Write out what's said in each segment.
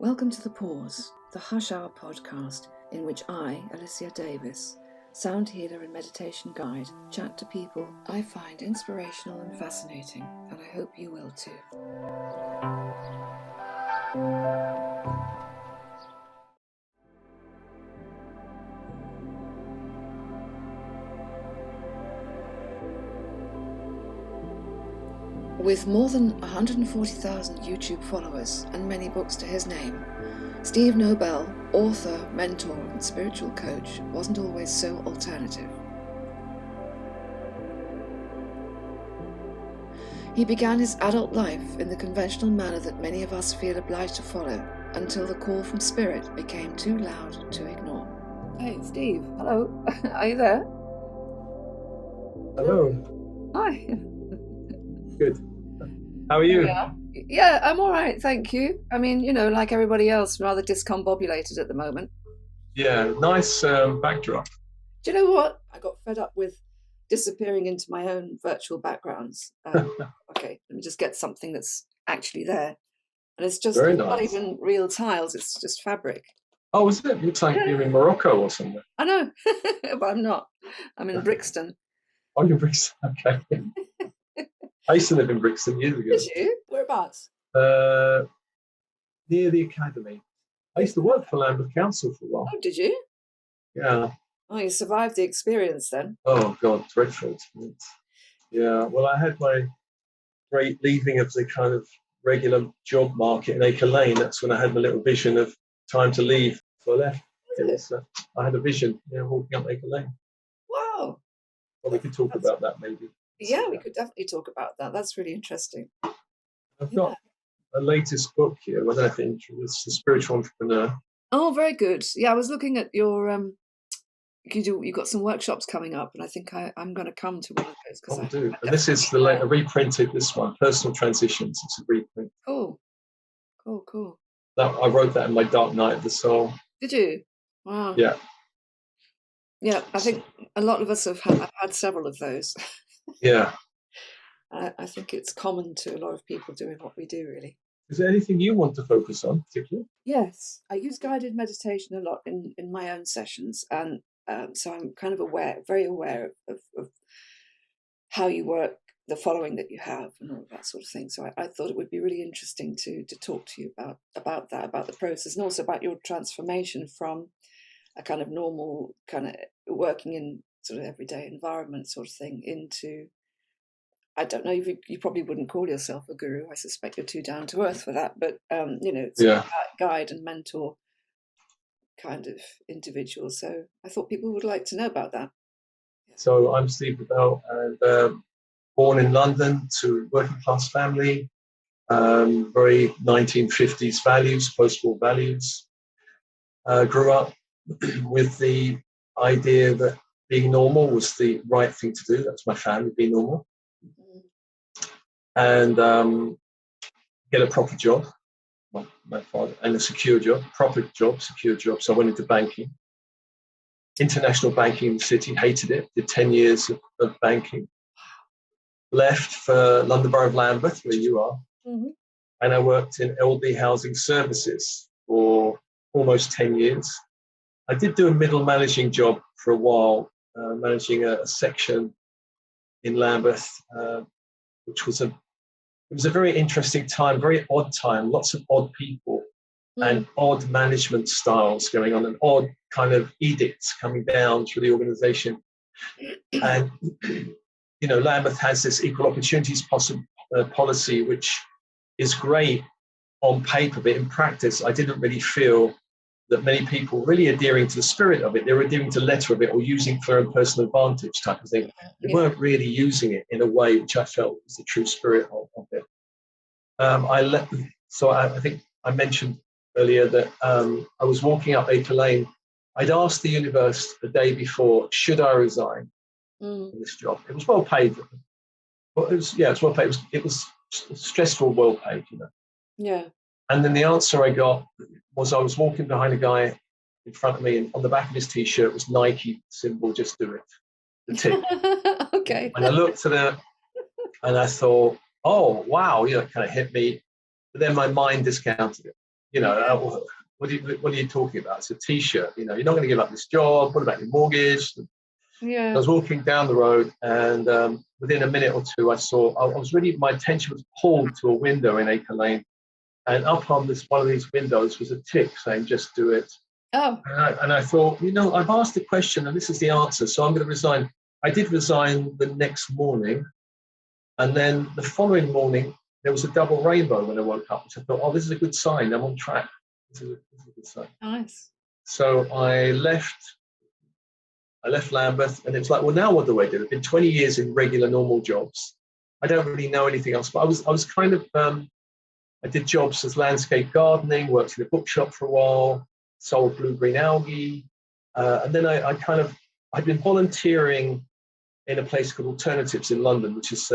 Welcome to The Pause, the Hush Hour podcast, in which I, Alicia Davis, sound healer and meditation guide, chat to people I find inspirational and fascinating, and I hope you will too. With more than 140,000 YouTube followers and many books to his name, Steve Nobel, author, mentor, and spiritual coach, wasn't always so alternative. He began his adult life in the conventional manner that many of us feel obliged to follow, until the call from spirit became too loud to ignore. Hey, Steve. Hello. Are you there? Hello. Hi. Good. How are you? Yeah, I'm all right, thank you. I mean, like everybody else, rather discombobulated at the moment. Yeah, nice backdrop. Do you know what? I got fed up with disappearing into my own virtual backgrounds. Okay, let me just get something that's actually there. And it's just Very not nice. even real tiles, it's just fabric. Oh, is it? Looks like you're in Morocco or somewhere. I know, but I'm not. I'm in Brixton. Oh, you're in Brixton. Okay. I used to live in Brixton years ago. Did you? Whereabouts? Near the academy. I used to work for Lambeth Council for a while. Oh, did you? Yeah. Oh, you survived the experience then. Oh, God, dreadful experience. Yeah, well, I had my great leaving of the kind of regular job market in Acre Lane. That's when I had my little vision of time to leave. So I left. I had a vision, walking up Acre Lane. Wow. Well, we could talk about that maybe. Yeah, we could definitely talk about that. That's really interesting. I've got a latest book here. I don't know if it's The Spiritual Entrepreneur. Oh, very good. Yeah, I was looking at your you've got some workshops coming up, and I think I'm going to come to one of those because I do. And this is the reprinted. This one, Personal Transitions. It's a reprint. Cool. I wrote that in my dark night of the soul. Did you? Wow. Yeah. Yeah, I think a lot of us have had several of those. Yeah. I think it's common to a lot of people doing what we do, really. Is there anything you want to focus on particularly? Yes, I use guided meditation a lot in my own sessions, and so I'm kind of very aware of how you work, the following that you have, and all that sort of thing. So I thought it would be really interesting to talk to you about that, about the process, and also about your transformation from a kind of normal kind of working in sort of everyday environment sort of thing into, I don't know, you probably wouldn't call yourself a guru. I suspect you're too down to earth for that, but it's a guide and mentor kind of individual. So I thought people would like to know about that. So I'm Steve Nobel, and born in London to working class family, very 1950s values, post-war values. Grew up with the idea that being normal was the right thing to do. That's my family, be normal. And get a proper job, my father, and a secure job, secure job. So I went into banking, international banking in the city, hated it, did 10 years of banking. Left for London Borough of Lambeth, where you are, and I worked in LD Housing Services for almost 10 years. I did do a middle managing job for a while, managing a section in Lambeth, which was a very interesting time, very odd time, lots of odd people and odd management styles going on, and odd kind of edicts coming down through the organization. And, Lambeth has this equal opportunities policy, which is great on paper, but in practice, I didn't really feel that many people really adhering to the spirit of it. They were adhering to the letter of it or using for their own personal advantage type of thing. They weren't really using it in a way which I felt was the true spirit of it. I think I mentioned earlier that I was walking up Acre Lane. I'd asked the universe the day before, should I resign in this job? It was well paid. Well, it was well paid. It was stressful, well paid, Yeah. And then the answer I got was, I was walking behind a guy in front of me, and on the back of his T-shirt was Nike symbol, just do it. The tip. Okay. And I looked at it and I thought, oh, wow, it kind of hit me. But then my mind discounted it. You know, Yeah. what are you talking about? It's a T-shirt. You know, you're not going to give up this job. What about your mortgage? Yeah. I was walking down the road, and within a minute or two, my attention was pulled to a window in Acre Lane, and up on one of these windows was a tick saying, "Just do it." Oh. And I thought, I've asked the question, and this is the answer, so I'm going to resign. I did resign the next morning, and then the following morning, there was a double rainbow when I woke up, which I thought, oh, this is a good sign. I'm on track. This is a good sign. Nice. So I left Lambeth, and it was like, well, now what do I do? I've been 20 years in regular, normal jobs. I don't really know anything else, but I was kind of, I did jobs as landscape gardening, worked in a bookshop for a while, sold blue-green algae, and then I'd been volunteering in a place called Alternatives in London, which is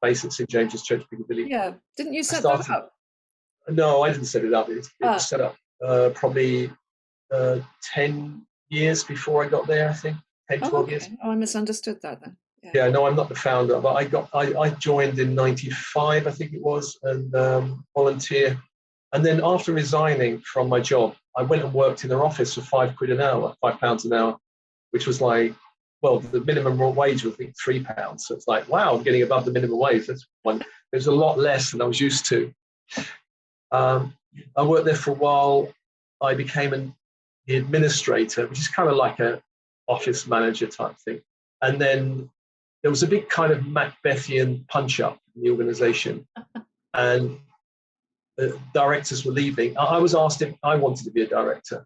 based at St James's Church, Piccadilly. Yeah. Didn't you set that up? No, I didn't set it up. It was set up probably 10 years before I got there, I think. 10, 12 years. Oh, I misunderstood that then. Yeah, no, I'm not the founder, but I joined in 95, I think it was, and volunteer. And then after resigning from my job, I went and worked in their office for £5 an hour, £5 an hour, which was like, well, the minimum wage was, I think, £3. So it's like, wow, I'm getting above the minimum wage. That's one. It was a lot less than I was used to. I worked there for a while. I became the administrator, which is kind of like a office manager type thing. And then there was a big kind of Macbethian punch-up in the organization. And the directors were leaving. I was asked if I wanted to be a director.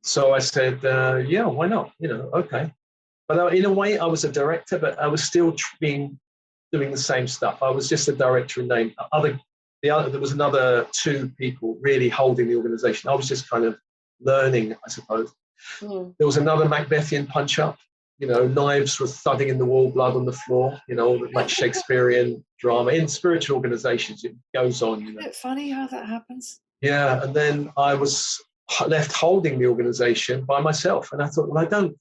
So I said, yeah, why not? Okay. But in a way, I was a director, but I was still doing the same stuff. I was just a director in name. There was another two people really holding the organization. I was just kind of learning, I suppose. There was another Macbethian punch-up. Knives were thudding in the wall, blood on the floor. Like Shakespearean drama in spiritual organizations. It goes on. Isn't it funny how that happens? Yeah, and then I was left holding the organization by myself, and I thought, well, I don't.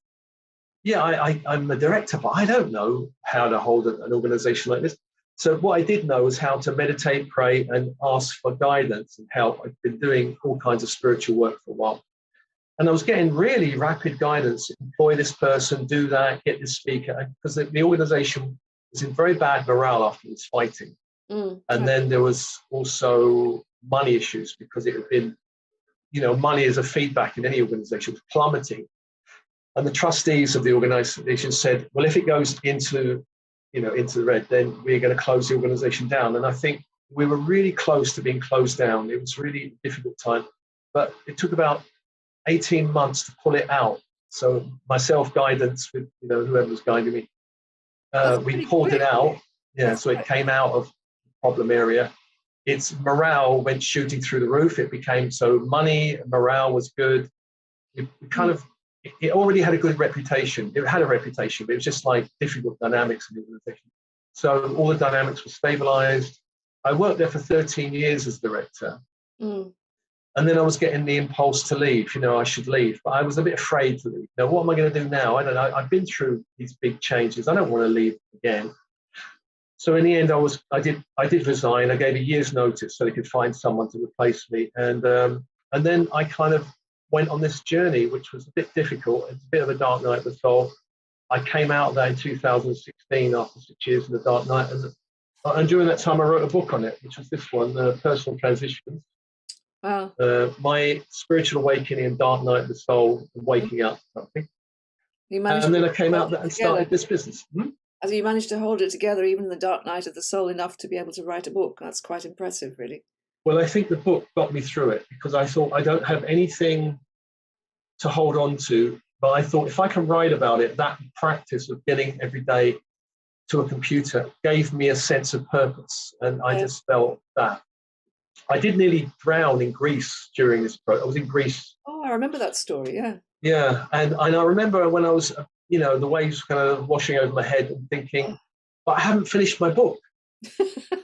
Yeah, I'm a director, but I don't know how to hold an organization like this. So what I did know was how to meditate, pray, and ask for guidance and help. I've been doing all kinds of spiritual work for a while. And I was getting really rapid guidance, employ this person, do that, get this speaker, because the organization was in very bad morale after this fighting. And then there was also money issues, because it had been, money is a feedback in any organization, was plummeting. And the trustees of the organization said, well, if it goes into the red, then we're going to close the organization down. And I think we were really close to being closed down. It was really a difficult time, but it took about 18 months to pull it out. So myself, guidance with whoever was guiding me, we pulled it out. Yeah, so it came out of the problem area. Its morale went shooting through the roof. It became so money, morale was good. It already had a good reputation. It had a reputation, but it was just like difficult dynamics in the organization. So all the dynamics were stabilized. I worked there for 13 years as director. And then I was getting the impulse to leave. I should leave, but I was a bit afraid to leave. What am I going to do now? I don't know. I've been through these big changes. I don't want to leave again. So in the end, I did resign. I gave a year's notice so they could find someone to replace me. And then I kind of went on this journey, which was a bit difficult. It's a bit of a dark night of the soul. I came out of that in 2016 after 6 years in the dark night. And during that time, I wrote a book on it, which was this one, Personal Transitions. Wow. My spiritual awakening and dark night of the soul and waking up. Something. And then I came out and started this business. As you managed to hold it together, even in the dark night of the soul, enough to be able to write a book. That's quite impressive, really. Well, I think the book got me through it, because I thought I don't have anything to hold on to. But I thought if I can write about it, that practice of getting every day to a computer gave me a sense of purpose. And I just felt that. I did nearly drown in Greece during this project. I was in Greece. Oh, I remember that story, yeah. Yeah, and I remember when I was, the waves kind of washing over my head and thinking, but I haven't finished my book.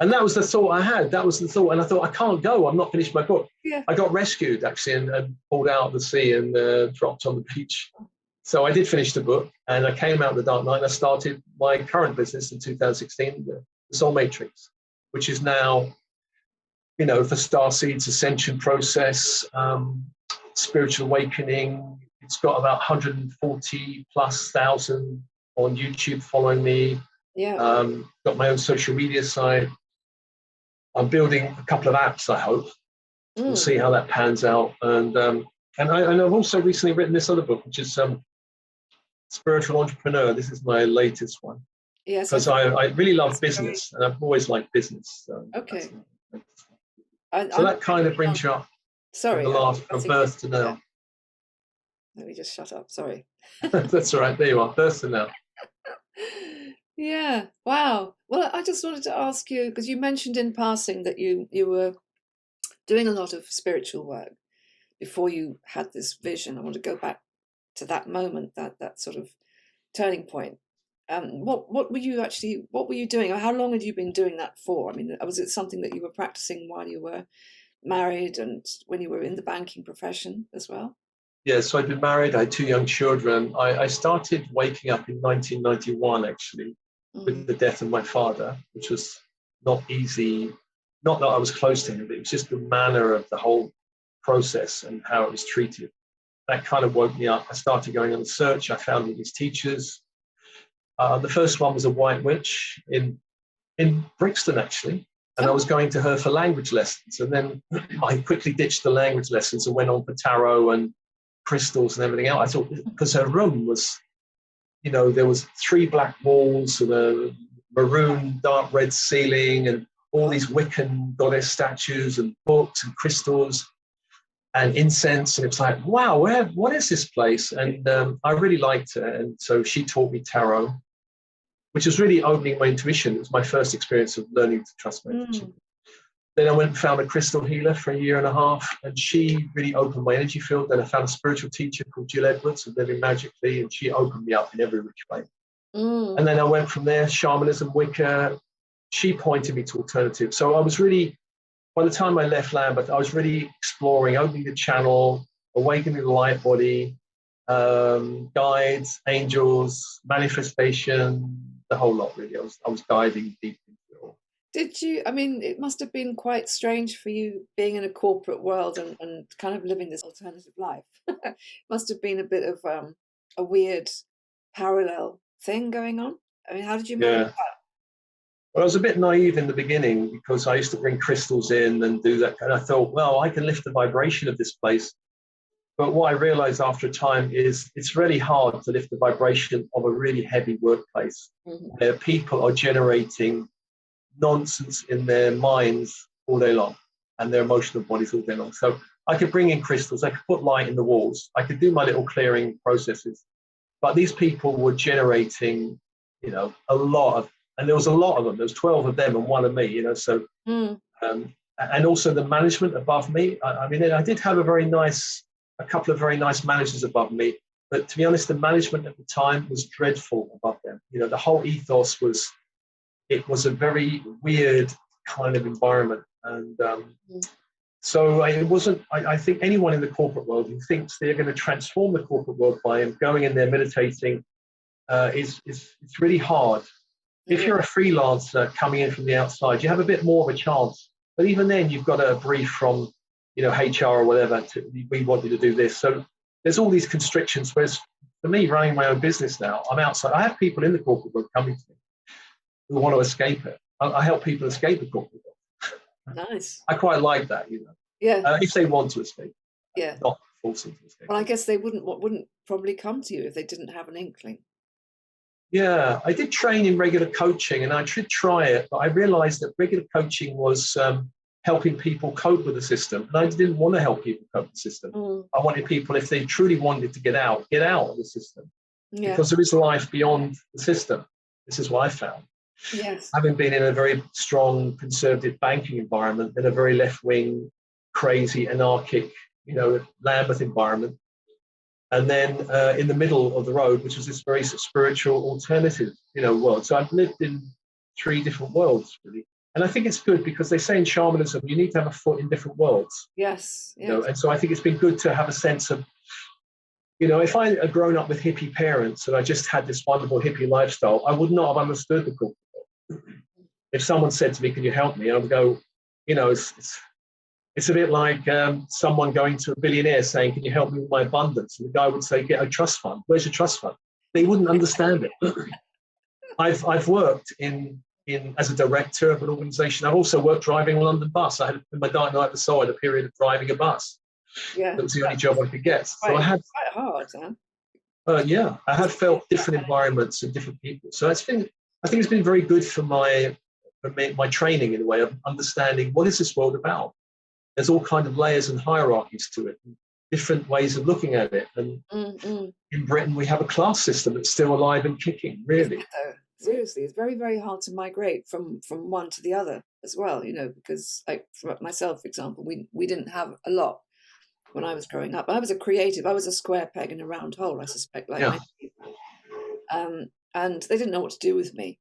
And that was the thought I had. That was the thought. And I thought, I can't go. I'm not finished my book. Yeah. I got rescued, actually, and pulled out of the sea and dropped on the beach. So I did finish the book, and I came out of the dark night, and I started my current business in 2016, the Soul Matrix, which is now for starseeds ascension process, spiritual awakening. It's got about 140 plus thousand on YouTube following me. Yeah. Got my own social media site. I'm building a couple of apps, I hope. We'll see how that pans out. And I've also recently written this other book, which is Spiritual Entrepreneur. This is my latest one. Yes. Because I really love business, and I've always liked business. So okay. So that kind of brings you up. Sorry. From birth to now. Yeah. Let me just shut up. Sorry. That's all right. There you are. Birth to now. Yeah. Wow. Well, I just wanted to ask you, because you mentioned in passing that you were doing a lot of spiritual work before you had this vision. I want to go back to that moment, that sort of turning point. What were you doing? Or how long had you been doing that for? I mean, was it something that you were practicing while you were married and when you were in the banking profession as well? Yeah, so I'd been married. I had 2 young children. I started waking up in 1991, actually, with the death of my father, which was not easy. Not that I was close to him, but it was just the manner of the whole process and how it was treated. That kind of woke me up. I started going on a search. I found all these teachers. The first one was a white witch in Brixton, actually. And I was going to her for language lessons. And then I quickly ditched the language lessons and went on for tarot and crystals and everything else. I thought, because her room was, there was 3 black walls and a maroon dark red ceiling and all these Wiccan goddess statues and books and crystals and incense. And it's like, wow, what is this place? And I really liked it. And so she taught me tarot, which was really opening my intuition. It was my first experience of learning to trust my intuition. Then I went and found a crystal healer for 1.5 years, and she really opened my energy field. Then I found a spiritual teacher called Jill Edwards of Living Magically, and she opened me up in every which way. And then I went from there, shamanism, Wicca. She pointed me to alternatives. So I was really, by the time I left Lambeth, I was really exploring, opening the channel, awakening the light body, guides, angels, manifestation, the whole lot, really. I was diving deep into it all. Did you, I mean, it must have been quite strange for you being in a corporate world and kind of living this alternative life. It must have been a bit of a weird parallel thing going on. I mean, how did you manage that? Well, I was a bit naive in the beginning because I used to bring crystals in and do that. And I thought, well, I can lift the vibration of this place. But what I realized after a time is it's really hard to lift the vibration of a really heavy workplace where people are generating nonsense in their minds all day long and their emotional bodies all day long. So I could bring in crystals, I could put light in the walls, I could do my little clearing processes. But these people were generating, a lot of, and there was a lot of them. There was 12 of them and 1 of me, so, and also the management above me. I mean, I did have a couple of very nice managers above me, but to be honest, the management at the time was dreadful above them. The whole ethos was a very weird kind of environment. And so it wasn't, I think anyone in the corporate world who thinks they're going to transform the corporate world by going in there meditating it's really hard. If you're a freelancer coming in from the outside, you have a bit more of a chance. But even then, you've got a brief from, HR or whatever, we want you to do this. So there's all these constrictions. Whereas for me, running my own business now, I'm outside. I have people in the corporate world coming to me who want to escape it. I help people escape the corporate world. Nice. I quite like that, Yeah. If they want to escape. Yeah. Not forcing to escape. Well, I guess they wouldn't probably come to you if they didn't have an inkling. Yeah, I did train in regular coaching and I should try it, but I realized that regular coaching was helping people cope with the system. And I didn't want to help people cope with the system. I wanted people, if they truly wanted to get out of the system. Yeah. Because there is life beyond the system. This is what I found. Yes. Having been in a very strong conservative banking environment, in a very left-wing, crazy, anarchic, Lambeth environment, and then in the middle of the road, which was this very spiritual alternative, world. So I've lived in 3 different worlds, really. And I think it's good because they say in shamanism, you need to have a foot in different worlds. Yes. And so I think it's been good to have a sense of, if I had grown up with hippie parents and I just had this wonderful hippie lifestyle, I would not have understood the corporate world. If someone said to me, can you help me? I would go, It's a bit like someone going to a billionaire saying, "Can you help me with my abundance?" And the guy would say, "Get a trust fund." Where's your trust fund? They wouldn't understand it. I've worked in as a director of an organisation. I've also worked driving a London bus. I had in my dark night of the soul, I had a period of driving a bus. Yeah, That was the only job I could get. So I had quite hard, huh? yeah, I have felt different environments and different people. So it's been, I think it's been very good for my training in a way of understanding what is this world about. There's all kind of layers and hierarchies to it, and different ways of looking at it. And in Britain, we have a class system that's still alive and kicking, really. Seriously, it's very, very hard to migrate from one to the other as well, you know, because like for myself, for example, we didn't have a lot when I was growing up. I was a creative. I was a square peg in a round hole, I suspect, like many people. And they didn't know what to do with me.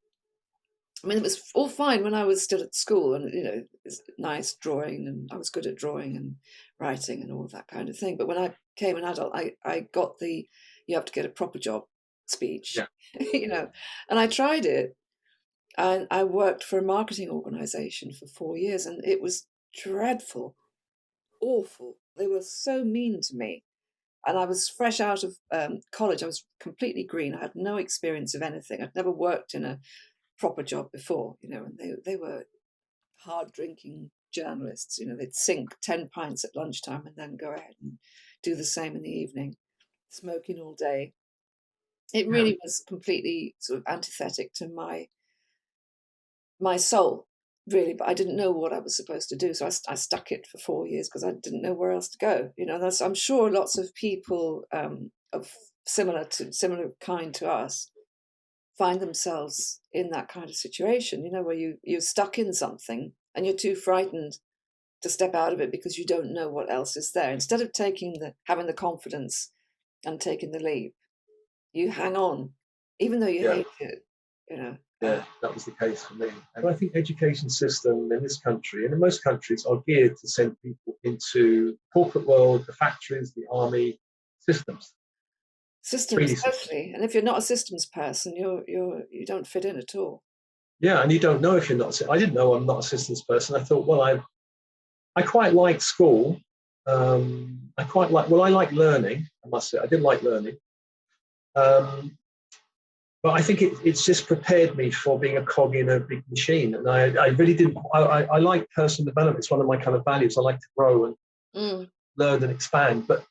I mean, it was all fine when I was still at school, and you know, it's nice drawing, and I was good at drawing and writing and all of that kind of thing. But when I became an adult, I got the "you have to get a proper job" speech, you know, and I tried it, and I worked for a marketing organization for 4 years, and it was dreadful, awful. They were so mean to me, and I was fresh out of college. I was completely green. I had no experience of anything. I'd never worked in a proper job before, you know, and they were hard drinking journalists. You know, they'd sink 10 pints at lunchtime and then go ahead and do the same in the evening, smoking all day. It really was completely sort of antithetic to my soul, really. But I didn't know what I was supposed to do, so I stuck it for 4 years because I didn't know where else to go. You know, I'm sure lots of people of similar kind to us find themselves in that kind of situation, you know, where you're stuck in something and you're too frightened to step out of it because you don't know what else is there. Instead of having the confidence and taking the leap, you hang on, even though you hate it, you know. Yeah, that was the case for me. And I think education system in this country and in most countries are geared to send people into the corporate world, the factories, the army, systems. Systems, especially, and if you're not a systems person, you don't fit in at all. Yeah, and you don't know if you're not. I didn't know I'm not a systems person. I thought, well, I quite like school. I like learning. I must say, I did like learning. But I think it's just prepared me for being a cog in a big machine. And I really didn't. I like personal development. It's one of my kind of values. I like to grow and learn and expand. But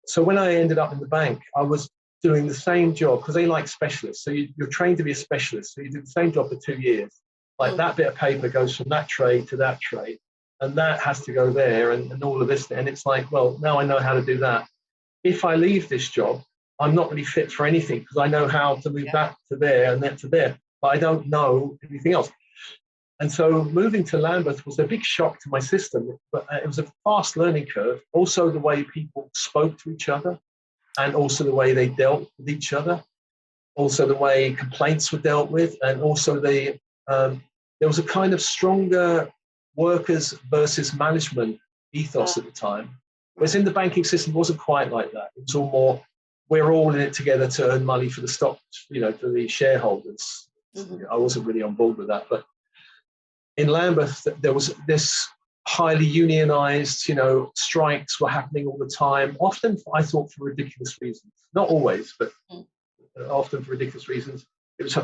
so when I ended up in the bank, I was doing the same job because they like specialists. So you're trained to be a specialist. So you do the same job for 2 years. Like that bit of paper goes from that tray to that tray, and that has to go there, and all of this. And it's like, well, now I know how to do that. If I leave this job, I'm not really fit for anything because I know how to move that to there and then to there, but I don't know anything else. And so moving to Lambeth was a big shock to my system, but it was a fast learning curve. Also the way people spoke to each other, and also the way they dealt with each other, also the way complaints were dealt with, and also there was a kind of stronger workers versus management ethos at the time. Whereas in the banking system, it wasn't quite like that. It was all more, we're all in it together to earn money for the stock, you know, for the shareholders. I wasn't really on board with that. But in Lambeth, there was this highly unionized, you know, strikes were happening all the time, often, I thought, for ridiculous reasons. Not always, but often for ridiculous reasons. It was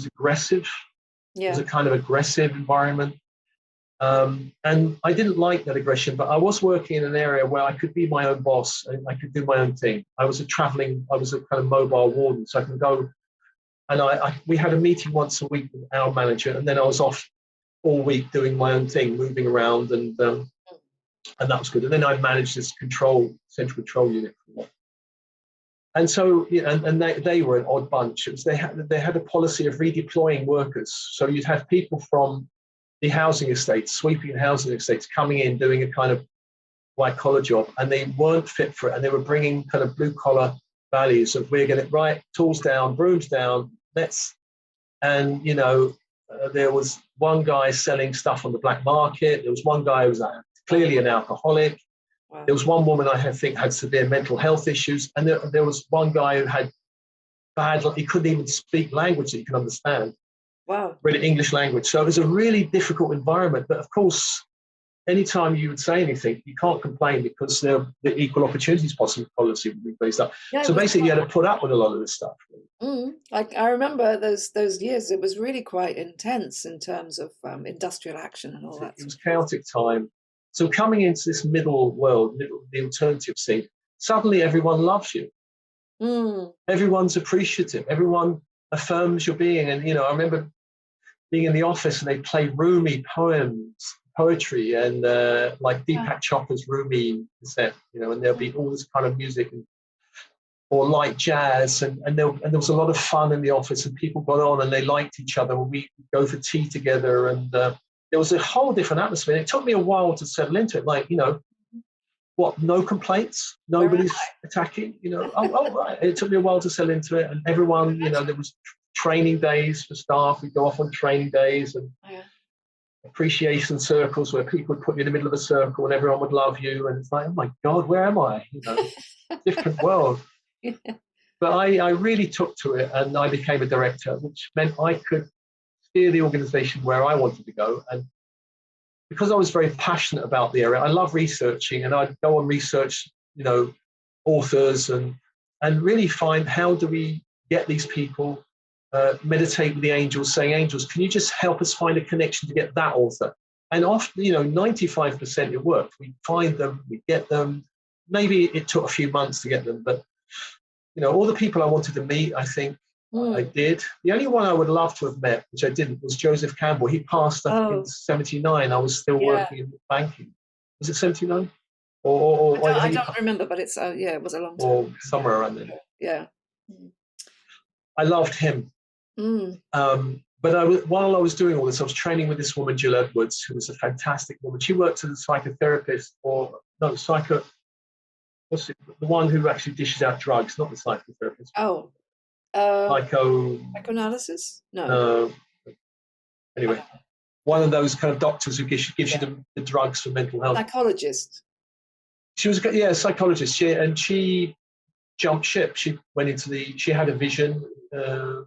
aggressive. It was a kind of aggressive environment. And I didn't like that aggression, but I was working in an area where I could be my own boss and I could do my own thing. I was a kind of mobile warden, so I can go. And we had a meeting once a week with our manager, and then I was off all week doing my own thing, moving around, and that was good. And then I managed this central control unit. And so, and they were an odd bunch. They had a policy of redeploying workers. So you'd have people from the housing estates, sweeping housing estates, coming in, doing a kind of white collar job, and they weren't fit for it. And they were bringing kind of blue collar values of, we're going to, right, tools down, brooms down, and you know, there was one guy selling stuff on the black market. There was one guy who was clearly an alcoholic. Wow. There was one woman I think had severe mental health issues, and there was one guy who had he couldn't even speak language that you can understand. Wow. Really English language. So it was a really difficult environment. But of course, anytime you would say anything, you can't complain because the equal opportunities policy would be based up. Yeah, So basically, you had to put up with a lot of this stuff. Like I remember those years. It was really quite intense in terms of industrial action and all that. It was chaotic time. So coming into this middle world, the alternative scene, suddenly everyone loves you. Everyone's appreciative. Everyone affirms your being. And, I remember being in the office and they play Rumi poetry, and like Deepak Chopra's Rumi set, and there'll be all this kind of music or light jazz, and there was a lot of fun in the office, and people got on and they liked each other. We go for tea together, and there was a whole different atmosphere. And it took me a while to settle into it. Like, what? No complaints. Nobody's attacking. Oh, right. It took me a while to settle into it, and everyone, there was training days for staff. We'd go off on training days and appreciation circles where people would put you in the middle of a circle and everyone would love you. And it's like, oh my God, where am I? Different world. But I really took to it, and I became a director, which meant I could steer the organization where I wanted to go. And because I was very passionate about the area, I love researching, and I'd go on research, authors and really find, how do we get these people meditate with the angels, saying, angels, can you just help us find a connection to get that author? And often, 95% it worked. We find them, we get them. Maybe it took a few months to get them, but all the people I wanted to meet, I think I did. The only one I would love to have met, which I didn't, was Joseph Campbell. He passed in 79. I was still working in banking. Was it 79? I don't remember, but it's it was a long time. Or somewhere around there. Yeah. I loved him. But while I was doing all this, I was training with this woman, Jill Edwards, who was a fantastic woman. She worked as a psychotherapist, what's it, the one who actually dishes out drugs, not the psychotherapist. Psychoanalysis? No. Anyway, one of those kind of doctors who gives you the drugs for mental health. Psychologist. She was a psychologist. She jumped ship. She went into she had a vision, and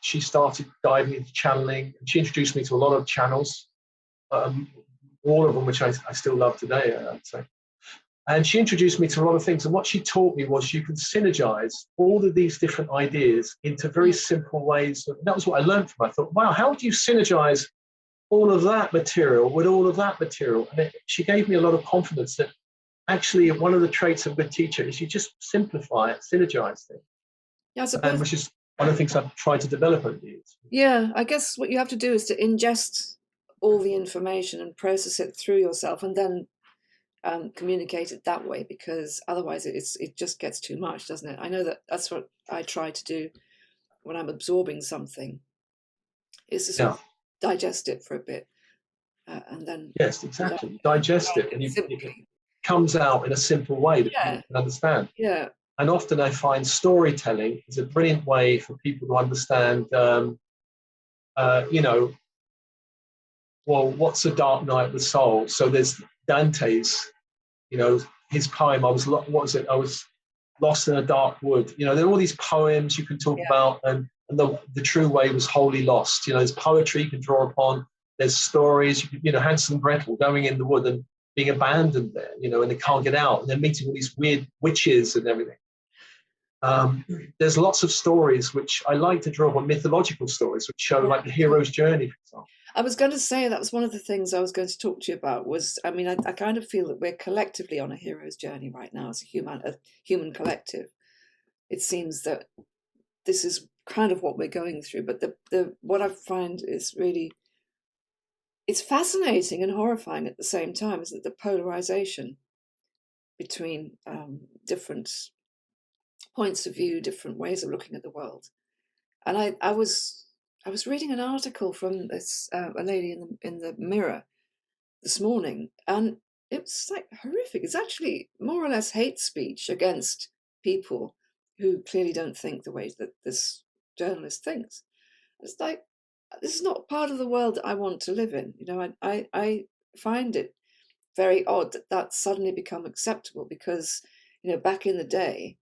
she started diving into channeling. And she introduced me to a lot of channels, all of them which I still love today, I'd say. And she introduced me to a lot of things. And what she taught me was you can synergize all of these different ideas into very simple ways. And that was what I learned from her. I thought, wow, how do you synergize all of that material with all of that material? And she gave me a lot of confidence that actually one of the traits of a good teacher is you just simplify it, synergize things. Yeah, I suppose. Which is one of the things I've tried to develop over the years. Yeah, I guess what you have to do is to ingest all the information and process it through yourself, and then communicate it that way, because otherwise it just gets too much, doesn't it? I know that's what I try to do when I'm absorbing something, is to sort of digest it for a bit, and then exactly, digest it, and it comes out in a simple way that people can understand. Yeah. And often I find storytelling is a brilliant way for people to understand, well, what's a dark night of the soul? So there's Dante's, his poem, I was lost in a dark wood. There are all these poems you can talk about, and the true way was wholly lost. There's poetry you can draw upon. There's stories, Hansel and Gretel going in the wood and being abandoned there, and they can't get out, and they're meeting all these weird witches and everything. There's lots of stories which I like to draw upon, mythological stories which show like the hero's journey, for example. I was going to say that was one of the things I was going to talk to you about. I kind of feel that we're collectively on a hero's journey right now as a human collective. It seems that this is kind of what we're going through, but what I find is really, it's fascinating and horrifying at the same time, isn't it? The polarization between different points of view, different ways of looking at the world. And I was reading an article from this a lady in the Mirror this morning, and it was like horrific. It's actually more or less hate speech against people who clearly don't think the way that this journalist thinks. It's like, this is not part of the world that I want to live in. I find it very odd that that's suddenly become acceptable, because back in the day,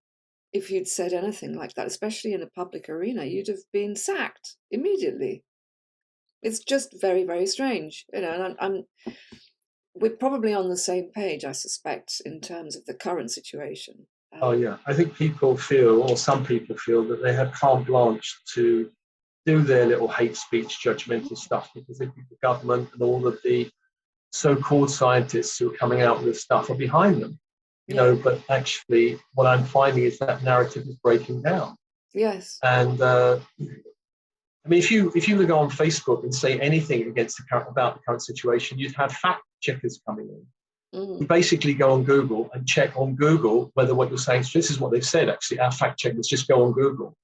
if you'd said anything like that, especially in a public arena, you'd have been sacked immediately. It's just very, very strange, and we're probably on the same page, I suspect, in terms of the current situation. Oh yeah, I think people feel, or some people feel, that they have carte blanche to do their little hate speech, judgmental stuff, because they think the government and all of the so-called scientists who are coming out with this stuff are behind them. But actually, what I'm finding is that narrative is breaking down. Yes. And I mean, if you were to go on Facebook and say anything about the current situation, you'd have fact checkers coming in. You basically go on Google and check on Google whether what you're saying is. This is what they've said, actually. Our fact checkers just go on Google.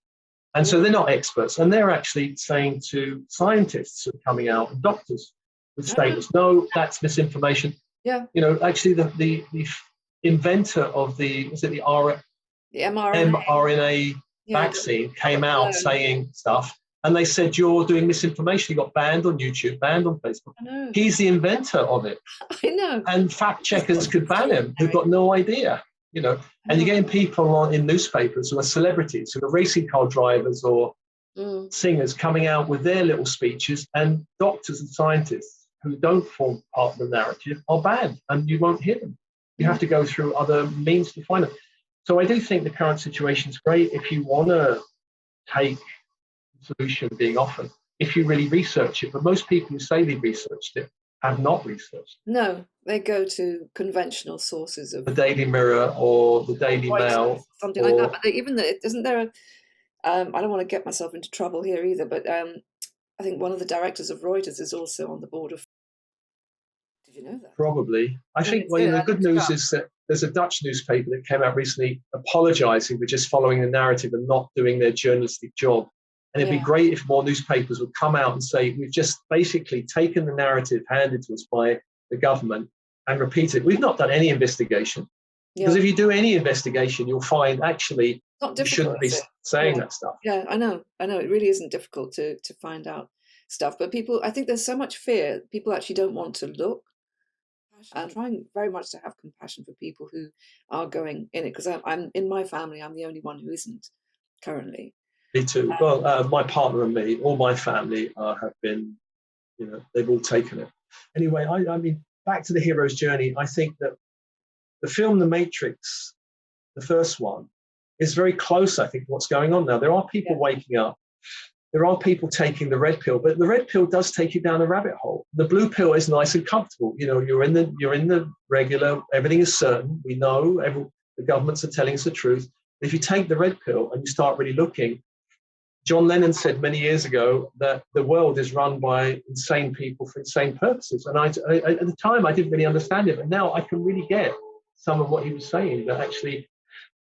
And so they're not experts. And they're actually saying to scientists who are coming out, and doctors with statements, no, that's misinformation. Yeah. Actually, the inventor of the mRNA vaccine came out saying stuff. And they said, you're doing misinformation. You got banned on YouTube, banned on Facebook. He's the inventor of it. I know. And fact checkers could ban him who've got no idea, And you're getting people in newspapers who are celebrities, who are racing car drivers or singers coming out with their little speeches, and doctors and scientists who don't form part of the narrative are banned, and you won't hear them. You have to go through other means to find them. So I do think the current situation is great if you want to take solution being offered if you really research it, but most people who say they've researched it have not researched it. No, they go to conventional sources of the Daily Mirror or the Daily Mail, something like that. But even isn't there I don't want to get myself into trouble here either, but I think one of the directors of Reuters is also on the board of. Did you know that? Probably. I think the good news is that there's a Dutch newspaper that came out recently apologizing for just following the narrative and not doing their journalistic job. And it'd be great if more newspapers would come out and say, we've just basically taken the narrative handed to us by the government and repeat it. We've not done any investigation. Because if you do any investigation, you'll find actually you shouldn't be saying that stuff. Yeah, I know. It really isn't difficult to find out stuff. But people, I think there's so much fear. People actually don't want to look. I'm trying very much to have compassion for people who are going in it, because I'm in my family, I'm the only one who isn't currently. Me too. Well, my partner and me, all my family have been, they've all taken it. Anyway, I mean, back to the hero's journey. I think that the film The Matrix, the first one, is very close, I think, to what's going on now. There are people waking up. There are people taking the red pill, but the red pill does take you down a rabbit hole. The blue pill is nice and comfortable. You're in the regular, everything is certain. We know the governments are telling us the truth. If you take the red pill and you start really looking, John Lennon said many years ago that the world is run by insane people for insane purposes. And at the time, I didn't really understand it. But now I can really get some of what he was saying. That actually,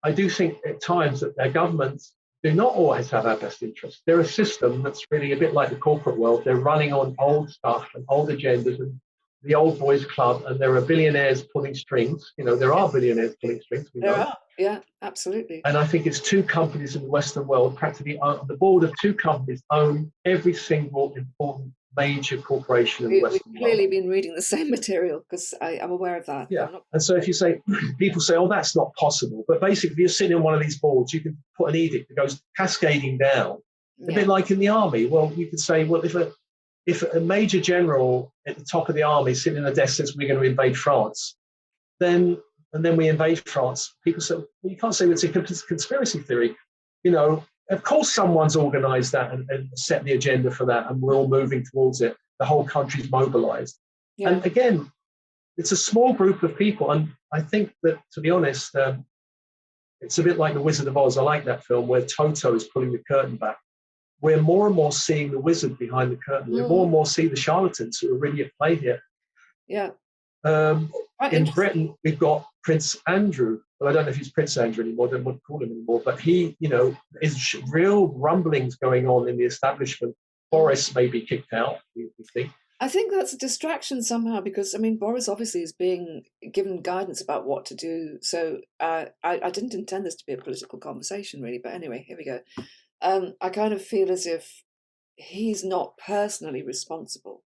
I do think at times that their governments do not always have our best interests. They're a system that's really a bit like the corporate world. They're running on old stuff and old agendas and the old boys club, and there are billionaires pulling strings. There are billionaires pulling strings. There are, yeah, absolutely. And I think it's two companies in the Western world, practically the board of two companies own every single important major corporation in the Western world. We've clearly been reading the same material, because I'm aware of that. Yeah, and so if you say, people say, oh, that's not possible. But basically, if you're sitting on one of these boards, you can put an edict that goes cascading down, a bit like in the army. Well, you could say, well, if a major general at the top of the army sitting in a desk says we're going to invade France, and then we invade France, people say, well, you can't say it's a conspiracy theory. Of course someone's organised that and set the agenda for that, and we're all moving towards it. The whole country's mobilised. Yeah. And again, it's a small group of people. And I think that, to be honest, it's a bit like The Wizard of Oz. I like that film where Toto is pulling the curtain back. We're more and more seeing the wizard behind the curtain. We more and more see the charlatans who are really at play here. Yeah. In Britain, we've got Prince Andrew. Well, I don't know if he's Prince Andrew anymore. I don't want to call him anymore. But he, is real rumblings going on in the establishment. Boris may be kicked out, we think. I think that's a distraction somehow, because, Boris obviously is being given guidance about what to do. So I didn't intend this to be a political conversation, really. But anyway, here we go. I kind of feel as if he's not personally responsible.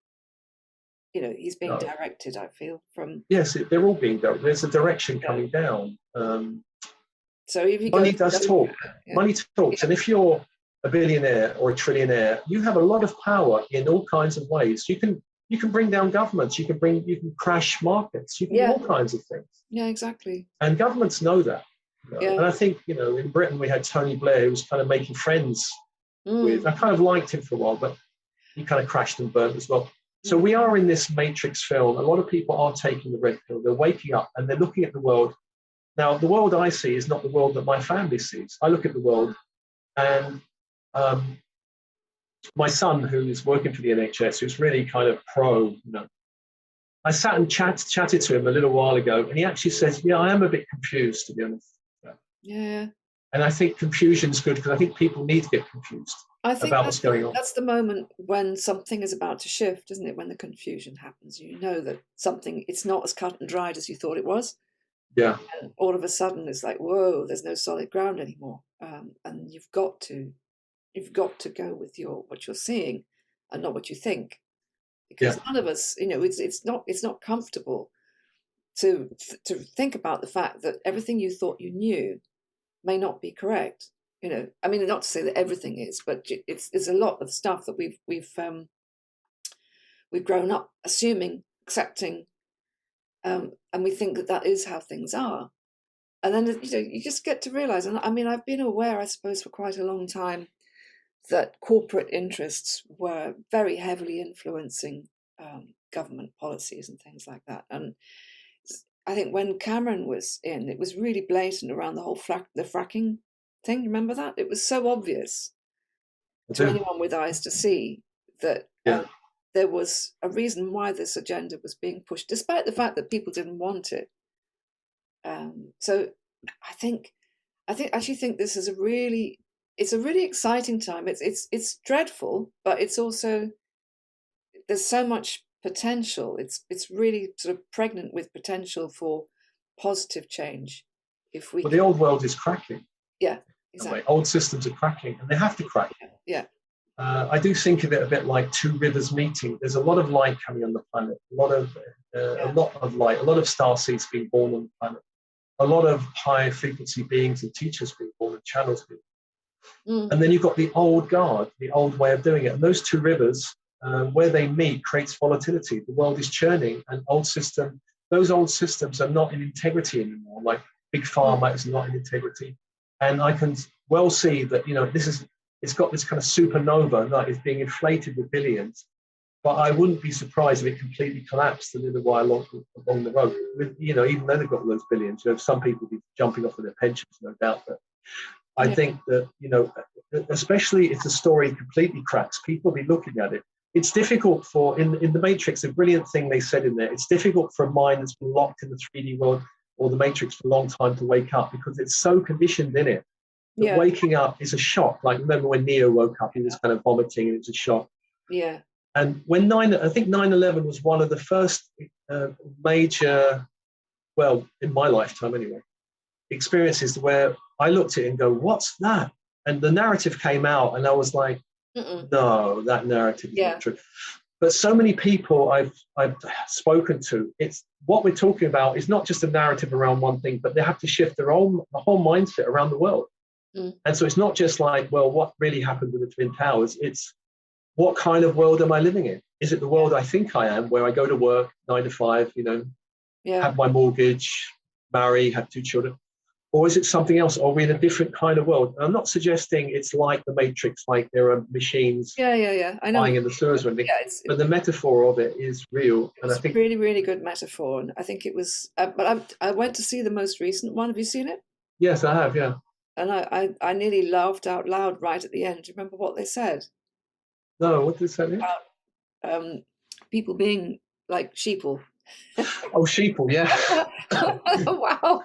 He's being directed, I feel, from... Yes, they're all being directed. There's a direction coming down. So if you money does talk. Yeah. Money talks. Yeah. And if you're a billionaire or a trillionaire, you have a lot of power in all kinds of ways. You can You can bring down governments. You can crash markets. You can do all kinds of things. Yeah, exactly. And governments know that. Yeah. And I think, in Britain we had Tony Blair, who was kind of making friends with. I kind of liked him for a while, but he kind of crashed and burnt as well. So we are in this Matrix film. A lot of people are taking the red pill. They're waking up and they're looking at the world. Now, the world I see is not the world that my family sees. I look at the world, and my son, who is working for the NHS, who's really kind of pro, I sat and chatted to him a little while ago, and he actually says, "Yeah, I am a bit confused, to be honest." Yeah. And I think confusion is good, because I think people need to get confused about what's going on. That's the moment when something is about to shift, isn't it? When the confusion happens, you know that it's not as cut and dried as you thought it was. Yeah. And all of a sudden, it's like, whoa, there's no solid ground anymore, and you've got to go with what you're seeing, and not what you think, because none of us, it's not comfortable to think about the fact that everything you thought you knew may not be correct. I mean, not to say that everything is, but it's a lot of stuff that we've grown up assuming, accepting, and we think that is how things are. And then you just get to realize, and I mean, I've been aware, I suppose, for quite a long time, that corporate interests were very heavily influencing government policies and things like that. And I think when Cameron was in, it was really blatant around the whole the fracking thing. Remember that? It was so obvious to anyone with eyes to see that there was a reason why this agenda was being pushed, despite the fact that people didn't want it. So I actually think this is it's a really exciting time. It's dreadful, but it's also, there's so much potential. It's really sort of pregnant with potential for positive change. The old world is cracking. Yeah, exactly. Old systems are cracking, and they have to crack. Yeah. I do think of it a bit like two rivers meeting. There's a lot of light coming on the planet. A lot of light. A lot of starseeds being born on the planet. A lot of high frequency beings and teachers being born, and channels being born. And then you've got the old guard, the old way of doing it. And those two rivers, where they meet, creates volatility. The world is churning, and those old systems are not in integrity anymore. Like Big Pharma is not in integrity. And I can well see that, it's got this kind of supernova that is being inflated with billions. But I wouldn't be surprised if it completely collapsed a little while along the road. Even though they've got those billions, some people will be jumping off of their pensions, no doubt. But I think that, especially if the story completely cracks, people will be looking at it. It's difficult in the Matrix, a brilliant thing they said in there, it's difficult for a mind that's been locked in the 3D world or the Matrix for a long time to wake up, because it's so conditioned in it that waking up is a shock. Like, remember when Neo woke up, he was kind of vomiting, and it was a shock. Yeah. And when I think 9/11 was one of the first major, well, in my lifetime anyway, experiences where I looked at it and go, what's that? And the narrative came out, and I was like, no, that narrative is not true. But so many people I've spoken to, it's what we're talking about is not just a narrative around one thing, but they have to shift the whole mindset around the world. And so it's not just like, well, what really happened with the Twin Towers? It's, what kind of world am I living in? Is it the world I think I am, where I go to work 9 to 5, have my mortgage, marry, have 2 children? Or is it something else? Or are we in a different kind of world? And I'm not suggesting it's like the Matrix, like there are machines I know. lying in the sewers or anything. But the metaphor of it is real. And I think really, really good metaphor. And I think it was, but I went to see the most recent one. Have you seen it? Yes, I have, yeah. And I nearly laughed out loud right at the end. Do you remember what they said? No, what did it say? About people being like sheeple. Oh, sheeple, yeah. Wow.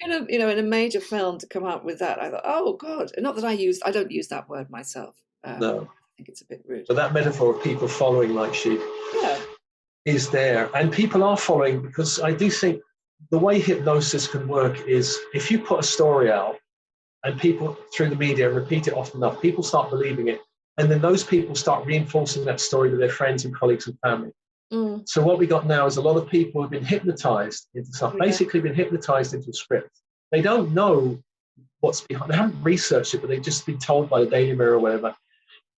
In a major film to come out with that, I thought, oh God. Not that I don't use that word myself. No. I think it's a bit rude. But that metaphor of people following like sheep is there. And people are following, because I do think the way hypnosis can work is, if you put a story out and people through the media repeat it often enough, people start believing it. And then those people start reinforcing that story with their friends and colleagues and family. So what we got now is a lot of people have been hypnotized into something, basically been hypnotized into a script. They don't know what's behind, they haven't researched it, but they've just been told by the Daily Mirror or whatever,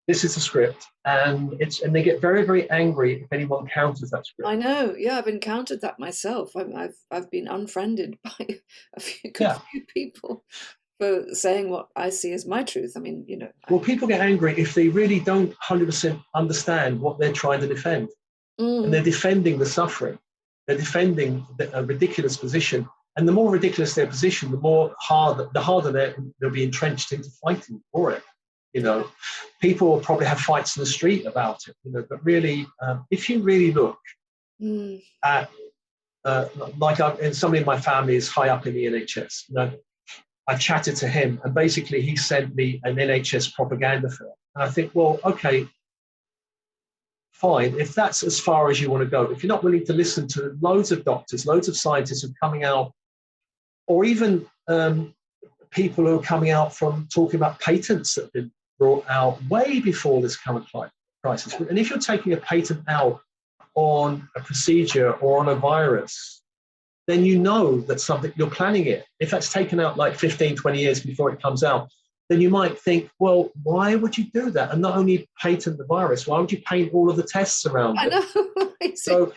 this is the script, and they get very, very angry if anyone counters that script. I know. Yeah, I've encountered that myself. I've been unfriended by a few good Yeah. few people for saying what I see as my truth. I mean, Well, people get angry if they really don't 100% understand what they're trying to defend. And they're defending the suffering. They're defending a ridiculous position. And the more ridiculous their position, the harder they'll be entrenched into fighting for it. People will probably have fights in the street about it. But really, if you really look at, and somebody in my family is high up in the NHS. I chatted to him, and basically he sent me an NHS propaganda film. And I think, well, okay, fine. If that's as far as you want to go, if you're not willing to listen to loads of doctors, loads of scientists who are coming out, or even people who are coming out from talking about patents that have been brought out way before this current crisis. And if you're taking a patent out on a procedure or on a virus, then you know that something, you're planning it. If that's taken out like 15, 20 years before it comes out, then you might think, well, why would you do that? And not only patent the virus, why would you paint all of the tests around it? I know. So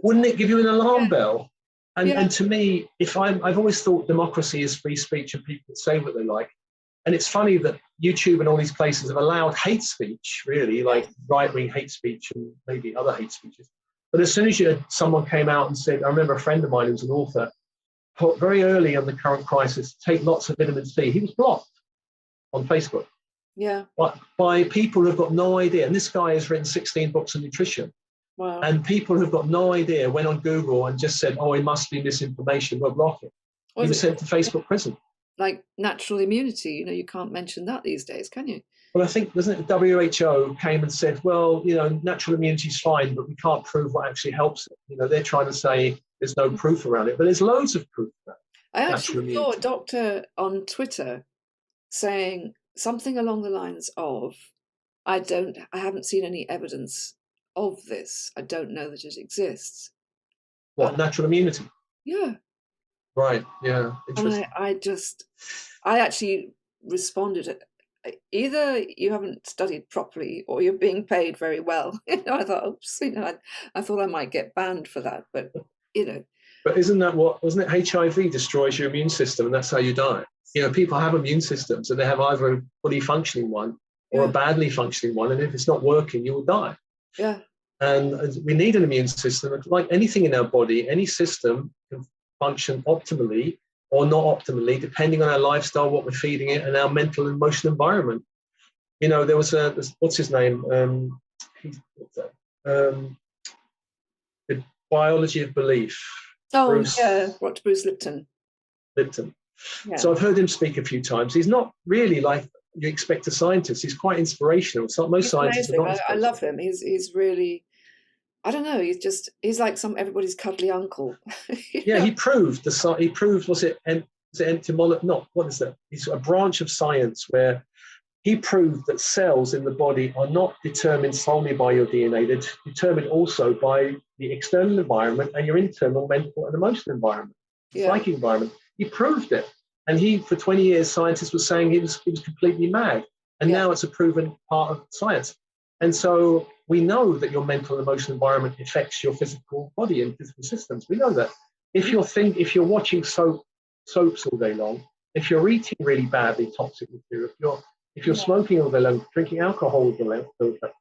wouldn't it give you an alarm bell? And, Yeah. and to me, I've always thought democracy is free speech and people say what they like. And it's funny that YouTube and all these places have allowed hate speech, really, like right-wing hate speech and maybe other hate speeches. But as soon as someone came out and said, I remember a friend of mine who's an author, put very early on the current crisis, take lots of vitamin C. He was blocked on Facebook. Yeah. By people who've got no idea. And this guy has written 16 books on nutrition. Wow. And people who've got no idea went on Google and just said, oh, it must be misinformation, we'll block him. He was sent to Facebook prison. Like natural immunity, you can't mention that these days, can you? Well, I think, wasn't it, the WHO came and said, well, natural immunity is fine, but we can't prove what actually helps it. They're trying to say there's no proof around it, but there's loads of proof of that. I actually saw a doctor on Twitter saying something along the lines of, I haven't seen any evidence of this. I don't know that it exists. What, natural immunity? Yeah. Right, yeah. Interesting. And I actually responded, either you haven't studied properly or you're being paid very well. I thought, oops, I thought I might get banned for that, but But wasn't it HIV destroys your immune system and that's how you die? People have immune systems and they have either a fully functioning one or a badly functioning one. And if it's not working, you will die. Yeah. And we need an immune system. Like anything in our body, any system can function optimally or not optimally, depending on our lifestyle, what we're feeding it, and our mental and emotional environment. There was what's his name? The Biology of Belief. Oh, Dr. Bruce Lipton. Yeah. So I've heard him speak a few times. He's not really like you expect a scientist. He's quite inspirational. Most scientists are not. I love him. He's really, I don't know. He's like everybody's cuddly uncle. Yeah, he proved was it entomology? No, what is that? He's a branch of science where he proved that cells in the body are not determined solely by your DNA. They're determined also by the external environment and your internal mental and emotional environment, psychic environment. He proved it. And for 20 years, scientists were saying he was completely mad. And now it's a proven part of science. And so we know that your mental and emotional environment affects your physical body and physical systems. We know that. If you're watching soaps all day long, if you're eating really badly toxic material, if you're smoking all day long, drinking alcohol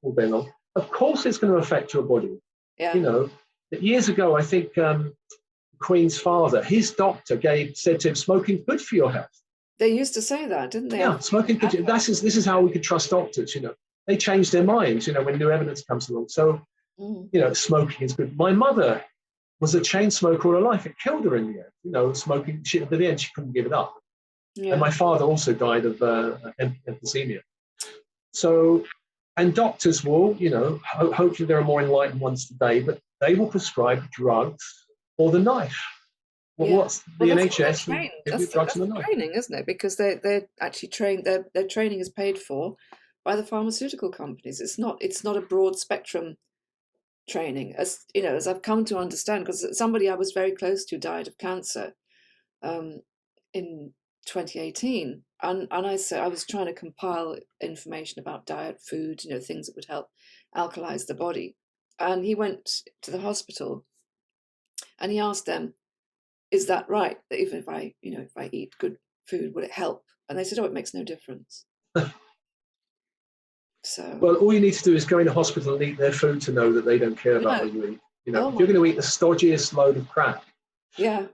all day long, of course it's going to affect your body. Yeah. Years ago, I think Queen's father, his doctor said to him, smoking's good for your health. They used to say that, didn't they? Yeah, smoking good. This is how we could trust doctors, They changed their minds, when new evidence comes along. So, smoking is good. My mother was a chain smoker all her life. It killed her in the end. Smoking, at the end, she couldn't give it up. Yeah. And my father also died of emphysema. So, and doctors will, hopefully there are more enlightened ones today, but they will prescribe drugs or the knife. What's the NHS? That's training, isn't it? Because they're actually trained. Their training is paid for by the pharmaceutical companies. It's not a broad spectrum training, as I've come to understand. Because somebody I was very close to died of cancer in 2018, and I said I was trying to compile information about diet, food, things that would help alkalize the body. And he went to the hospital and he asked them, "Is that right? That even if I eat good food, will it help?" And they said, "Oh, it makes no difference." So, well, all you need to do is go in the hospital and eat their food to know that they don't care about what you eat. oh If you're going to eat the stodgiest load of crap, yeah,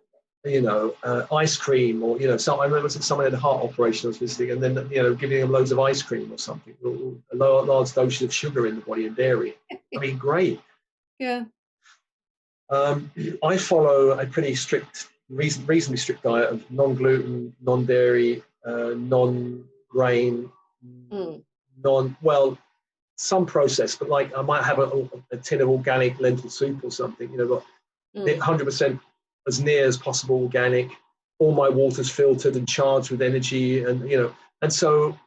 ice cream, or I remember someone had a heart operation I was visiting, and then giving them loads of ice cream or something, or a large dose of sugar in the body and dairy. I mean, great. yeah, I follow a pretty strict, reasonably strict diet of non-gluten, non-dairy, non-grain, mm, some processed, but like I might have a tin of organic lentil soup or something, but 100% as near as possible organic. All my water's filtered and charged with energy, and so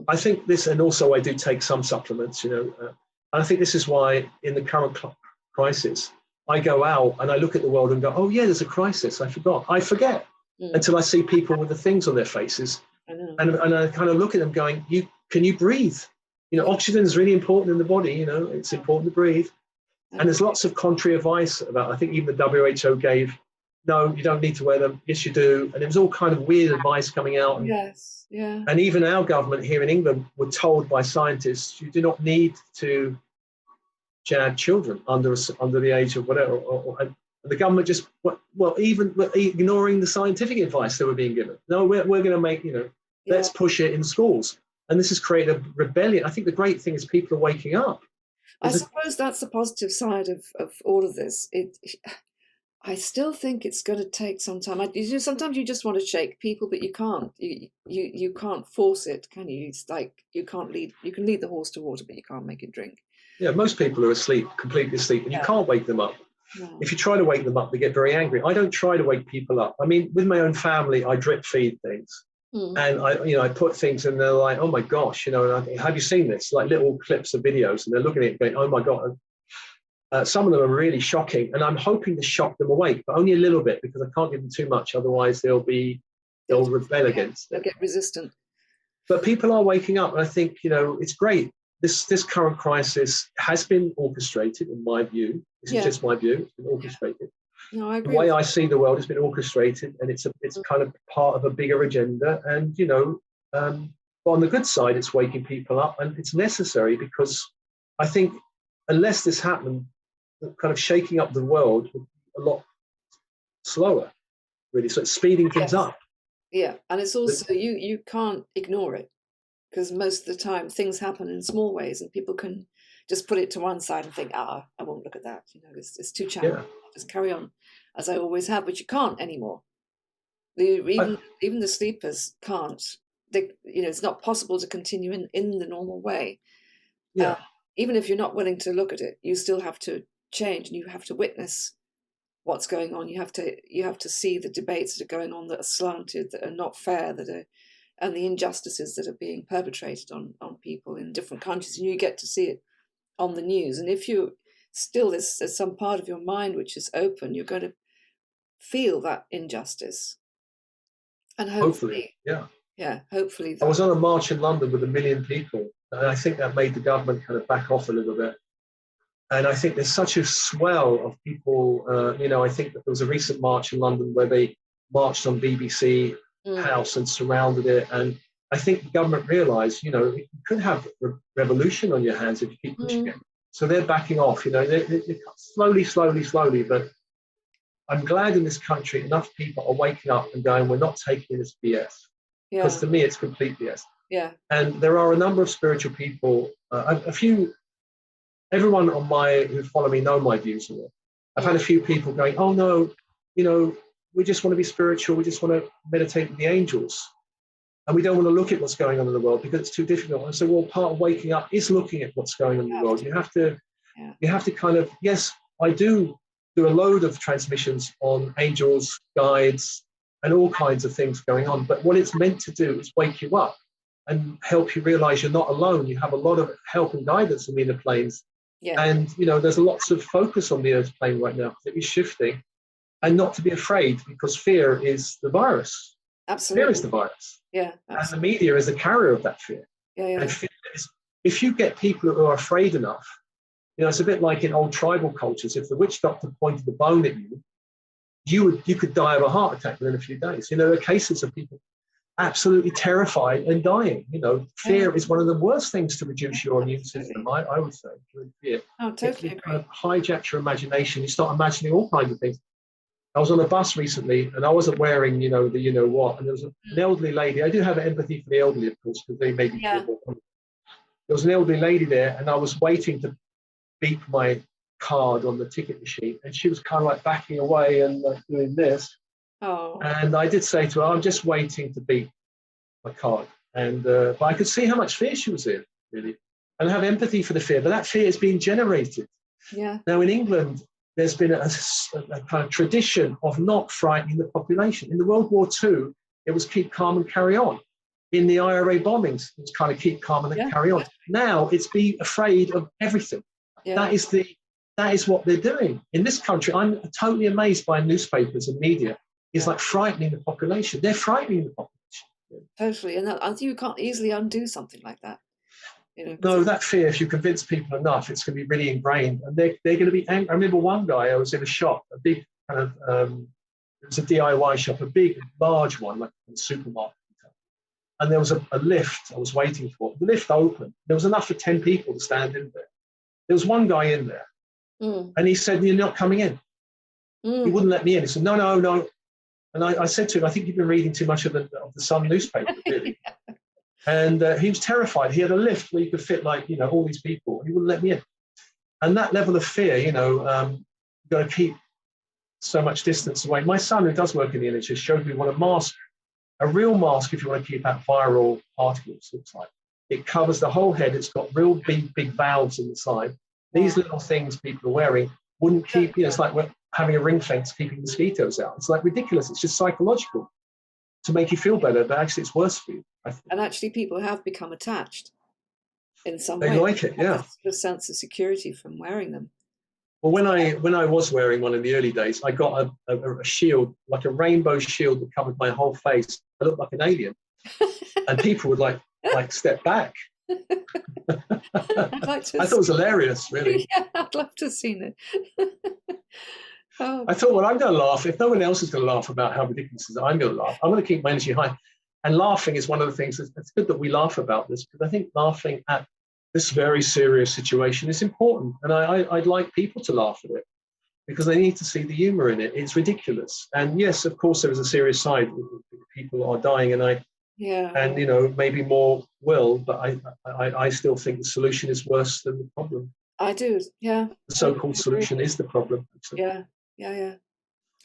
I think this, and also I do take some supplements, and I think this is why in the current crisis, I go out and I look at the world and go, oh yeah, there's a crisis. I forget until I see people with the things on their faces, and I kind of look at them going, can you breathe? Oxygen is really important in the body. It's important to breathe. And there's lots of contrary advice about, I think even the WHO gave, no, you don't need to wear them. Yes, you do. And it was all kind of weird advice coming out. Yes, yeah. And even our government here in England were told by scientists, you do not need to jab children under the age of whatever. And the government just, even ignoring the scientific advice they were being given. No, we're going to make, let's push it in schools. And this has created a rebellion. I think the great thing is people are waking up. I suppose that's the positive side of all of this. I still think it's going to take some time. Sometimes you just want to shake people, but you can't. You can't force it, can you? It's like you can't lead. You can lead the horse to water, but you can't make it drink. Yeah, most people are asleep, completely asleep, and you can't wake them up. No. If you try to wake them up, they get very angry. I don't try to wake people up. I mean, with my own family, I drip feed things. And I put things and they're like, oh my gosh, and I think, have you seen this? Like little clips of videos, and they're looking at it going, oh my God. Some of them are really shocking, and I'm hoping to shock them awake, but only a little bit, because I can't give them too much, otherwise they'll rebel against it. They'll get resistant. But people are waking up, and I think it's great. This current crisis has been orchestrated, in my view. This is just my view. It's been orchestrated. No, I agree. The way I see the world has been orchestrated, and it's kind of part of a bigger agenda. And but on the good side, it's waking people up, and it's necessary, because I think unless this happened, the kind of shaking up the world would be a lot slower, really. So it's speeding things up. Yeah, and it's also you can't ignore it, because most of the time things happen in small ways, and people can just put it to one side and think, I won't look at that. It's too challenging. I'll just carry on as I always have, but you can't anymore. Even the sleepers can't. It's not possible to continue in the normal way. Yeah. Even if you're not willing to look at it, you still have to change, and you have to witness what's going on. You have to see the debates that are going on that are slanted, that are not fair, and the injustices that are being perpetrated on people in different countries, and you get to see it on the news. And if you still, there's some part of your mind which is open, you're going to feel that injustice. And hopefully. Hopefully. I was on a march in London with 1 million people, and I think that made the government kind of back off a little bit. And I think there's such a swell of people. I think that there was a recent march in London where they marched on BBC House and surrounded it. And I think the government realised, you could have revolution on your hands if you keep pushing it. So they're backing off. They're slowly. But I'm glad in this country enough people are waking up and going, we're not taking this BS. Because to me, it's complete BS. Yeah. And there are a number of spiritual people, everyone who follow me know my views on it. I've had a few people going, oh no, we just want to be spiritual. We just want to meditate with the angels. And we don't want to look at what's going on in the world because it's too difficult. And so, well, part of waking up is looking at what's going on in the world. You have to kind of, yes, I do a load of transmissions on angels, guides, and all kinds of things going on. But what it's meant to do is wake you up and help you realize you're not alone. You have a lot of help and guidance in the inner planes. Yeah. And, there's lots of focus on the earth plane right now because it is shifting, and not to be afraid, because fear is the virus. Absolutely. Fear is the virus. Yeah. And the media is the carrier of that fear. Yeah. Yeah. And fear is, if you get people who are afraid enough, it's a bit like in old tribal cultures. If the witch doctor pointed a bone at you, you could die of a heart attack within a few days. There are cases of people absolutely terrified and dying. Fear is one of the worst things to reduce your immune system, I would say. Fear. Oh, totally it agree. kind of hijacks your imagination. You start imagining all kinds of things. I was on a bus recently and I wasn't wearing, the what, and there was an elderly lady. I do have empathy for the elderly, of course, because they may be more. There was an elderly lady there and I was waiting to beep my card on the ticket machine, and she was kind of like backing away and like doing this. Oh. And I did say to her, I'm just waiting to beep my card. And but I could see how much fear she was in, really, and have empathy for the fear. But that fear is being generated. Yeah. Now in England, there's been a kind of tradition of not frightening the population. In the World War II, it was keep calm and carry on. In the IRA bombings, it was kind of keep calm and then carry on. Now it's be afraid of everything. Yeah. That is what they're doing. In this country, I'm totally amazed by newspapers and media. It's like frightening the population. They're frightening the population. Totally. And I think you can't easily undo something like that. No, that fear, if you convince people enough, it's going to be really ingrained. And they're going to be angry. I remember one guy, I was in a shop, a big kind of, it was a DIY shop, a big, large one, like a supermarket. And there was a lift I was waiting for. The lift opened. There was enough for 10 people to stand in there. There was one guy in there. And he said, you're not coming in. He wouldn't let me in. He said, no. And I said to him, I think you've been reading too much of the Sun newspaper, really. And he was terrified. He had a lift where you could fit all these people. He wouldn't let me in. And that level of fear, you've got to keep so much distance away. My son, who does work in the NHS, showed me what a real mask, if you want to keep out viral particles, looks like. It covers the whole head. It's got real big valves in the side. These little things people are wearing wouldn't keep, it's like we're having a ring fence keeping mosquitoes out. It's like ridiculous. It's just psychological to make you feel better, but actually it's worse for you. And actually people have become attached in some way. They like it, yeah. A sense of security from wearing them. Well, when I was wearing one in the early days, I got a shield, like a rainbow shield that covered my whole face. I looked like an alien. And people would like step back. I'd like to I thought it was hilarious, really. Yeah, I'd love to have seen it. Oh. I thought, well, I'm going to laugh. If no one else is going to laugh about how ridiculous it is, I'm going to laugh. I'm going to keep my energy high. And laughing is one of the things. It's good that we laugh about this, because I think laughing at this very serious situation is important. And I'd like people to laugh at it, because they need to see the humor in it. It's ridiculous. And yes, of course, there is a serious side. People are dying, and maybe more will, but I still think the solution is worse than the problem. I do, yeah. The so-called solution is the problem. Yeah.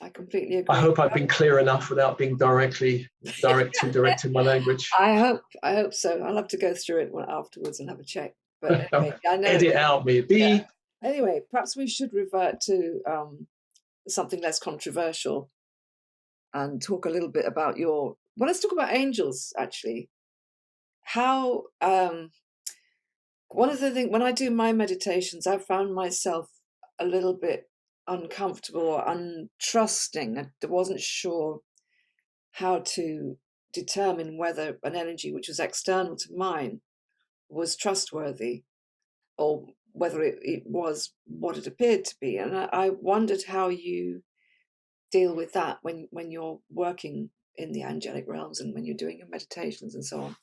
I completely agree. I hope I've been clear enough without being direct in my language. I hope so. I'll have to go through it afterwards and have a check. But anyway, I know. Edit out me. Yeah. Anyway, perhaps we should revert to something less controversial and talk a little bit about let's talk about angels, actually. How one of the things, when I do my meditations, I've found myself a little bit uncomfortable or untrusting. I wasn't sure how to determine whether an energy which was external to mine was trustworthy, or whether it was what it appeared to be. And I wondered how you deal with that when you're working in the angelic realms and when you're doing your meditations and so on.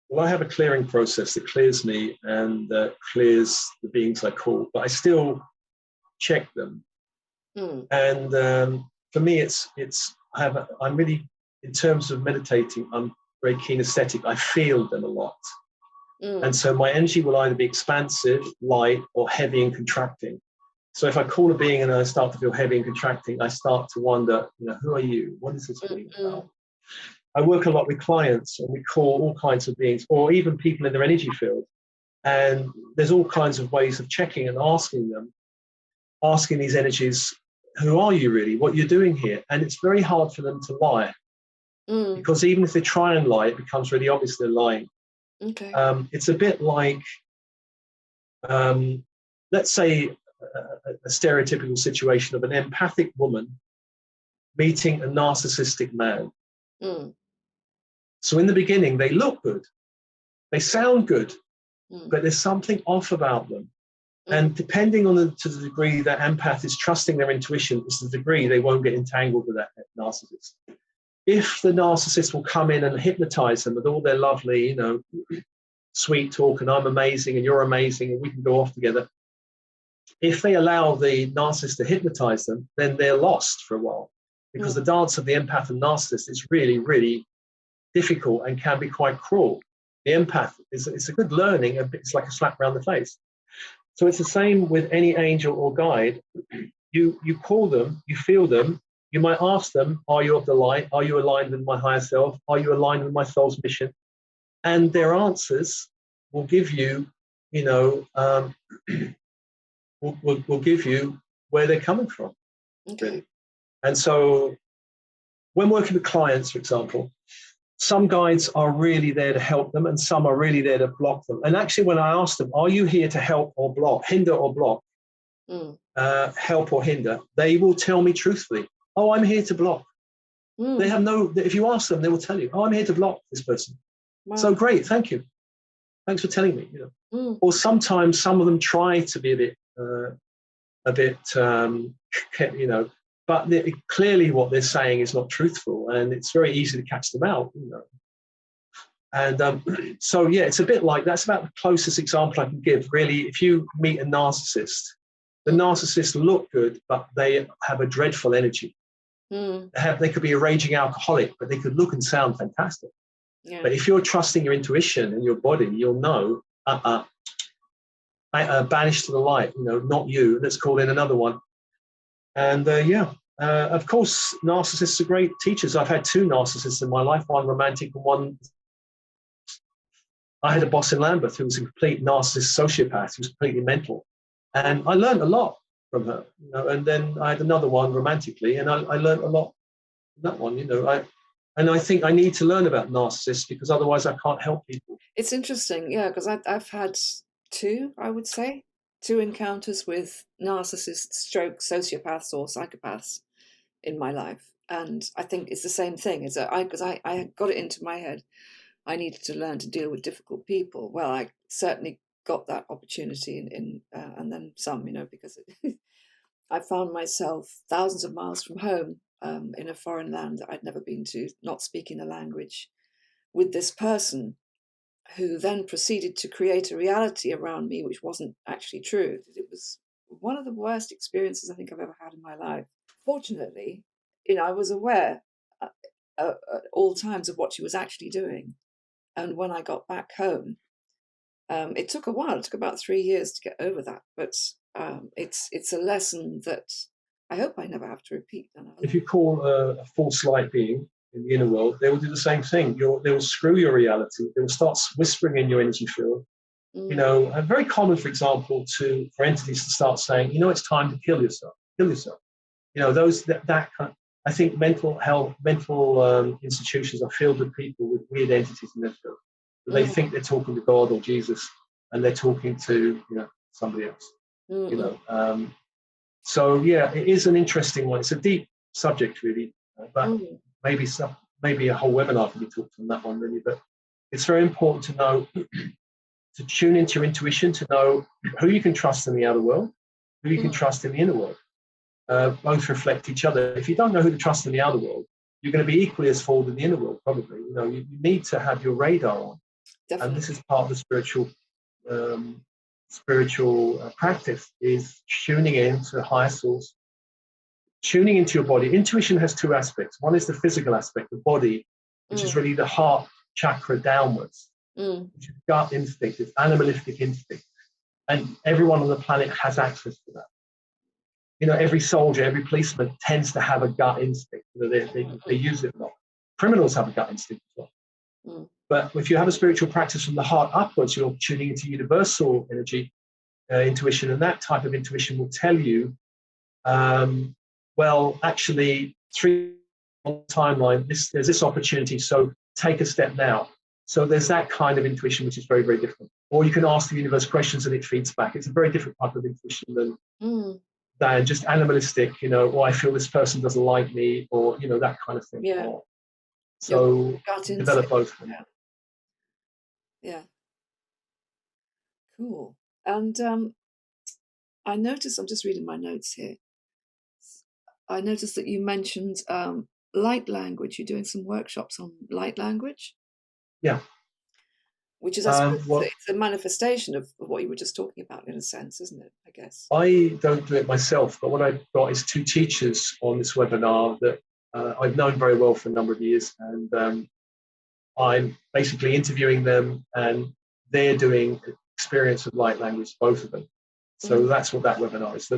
Well, I have a clearing process that clears me and clears the beings I call, but I still check them. And for me, I'm really, in terms of meditating, I'm very kinesthetic. I feel them a lot. And so my energy will either be expansive, light, or heavy and contracting. So if I call a being and I start to feel heavy and contracting, I start to wonder, who are you? What is this being about? I work a lot with clients, and we call all kinds of beings, or even people in their energy field. And there's all kinds of ways of checking and asking these energies, who are you really? What you're doing here? And it's very hard for them to lie, because even if they try and lie, it becomes really obvious they're lying. Okay. It's a bit like, let's say, a stereotypical situation of an empathic woman meeting a narcissistic man. So in the beginning, they look good, they sound good, Mm. but there's something off about them. Mm. And depending on to the degree that empath is trusting their intuition, is the degree they won't get entangled with that narcissist. If the narcissist will come in and hypnotize them with all their lovely, sweet talk, and I'm amazing and you're amazing and we can go off together. If they allow the narcissist to hypnotize them, then they're lost for a while, because the dance of the empath and narcissist is really, really difficult and can be quite cruel. The empath it's a good learning, it's like a slap around the face. So it's the same with any angel or guide. You call them, you feel them, you might ask them, are you of the light? Are you aligned with my higher self? Are you aligned with my soul's mission? And their answers will give you, will give you where they're coming from. Okay. Really. And so when working with clients, for example, some guides are really there to help them and some are really there to block them. And actually, when I ask them, are you here to help or block, hinder or block, help or hinder, they will tell me truthfully, oh, I'm here to block. They have if you ask them, they will tell you, oh, I'm here to block this person. Wow. So great, thank you. Thanks for telling me. Or sometimes some of them try to be a bit, but clearly what they're saying is not truthful, and it's very easy to catch them out. And so yeah, it's a bit like that's about the closest example I can give. Really, if you meet a narcissist, the narcissists look good, but they have a dreadful energy. They could be a raging alcoholic, but they could look and sound fantastic. Yeah. But if you're trusting your intuition and your body, you'll know, banished to the light, not you. Let's call in another one. And of course, narcissists are great teachers. I've had two narcissists in my life, one romantic and one. I had a boss in Lambeth who was a complete narcissist sociopath. He was completely mental. And I learned a lot from her, and then I had another one romantically, and I learned a lot from that one, And I think I need to learn about narcissists because otherwise I can't help people. It's interesting, yeah, because I've had two encounters with narcissists, stroke sociopaths or psychopaths in my life, and I think it's the same thing. Because I got it into my head, I needed to learn to deal with difficult people. Well, I certainly got that opportunity in and then some, because I found myself thousands of miles from home. In a foreign land that I'd never been to, not speaking the language, with this person who then proceeded to create a reality around me which wasn't actually true. It was one of the worst experiences I think I've ever had in my life. Fortunately, I was aware at all times of what she was actually doing. And when I got back home, it took a while. It took about 3 years to get over that. But it's a lesson that I hope I never have to repeat. If you call a false light being in the inner world, they will do the same thing. They will screw your reality. They will start whispering in your energy field. And very common, for example, for entities to start saying, it's time to kill yourself. Kill yourself. Those that kind of, I think mental health, mental institutions are filled with people with weird entities in their field. They think they're talking to God or Jesus, and they're talking to somebody else. So yeah, it is an interesting one. It's a deep subject, really, but maybe a whole webinar can be talked on that one, really. But it's very important to know, to tune into your intuition, to know who you can trust in the outer world, who you can trust in the inner world. Both reflect each other. If you don't know who to trust in the outer world, you're going to be equally as flawed in the inner world, probably. You need to have your radar on. Definitely. And this is part of the spiritual practice, is tuning in to the higher source, tuning into your body. Intuition has two aspects. One is the physical aspect, the body, which is really the heart chakra downwards, which is gut instinct, it's animalistic instinct. And everyone on the planet has access to that. Every soldier, every policeman tends to have a gut instinct. They use it a lot. Criminals have a gut instinct as well. But if you have a spiritual practice from the heart upwards, you're tuning into universal energy, intuition, and that type of intuition will tell you, well, actually, 3 on the timeline, there's this opportunity, so take a step now. So there's that kind of intuition, which is very, very different. Or you can ask the universe questions and it feeds back. It's a very different type of intuition than just animalistic, I feel this person doesn't like me, or, that kind of thing. Yeah. So gut develop instinct. both of them. Yeah. Cool. And I noticed, I'm just reading my notes here. I noticed that you mentioned light language. You're doing some workshops on light language. Yeah. Which is, I suppose, Well, it's a manifestation of what you were just talking about, in a sense, isn't it? I guess. I don't do it myself, but what I've got is 2 teachers on this webinar that I've known very well for a number of years, and I'm basically interviewing them, and they're doing experience of light language, both of them. So that's what that webinar is.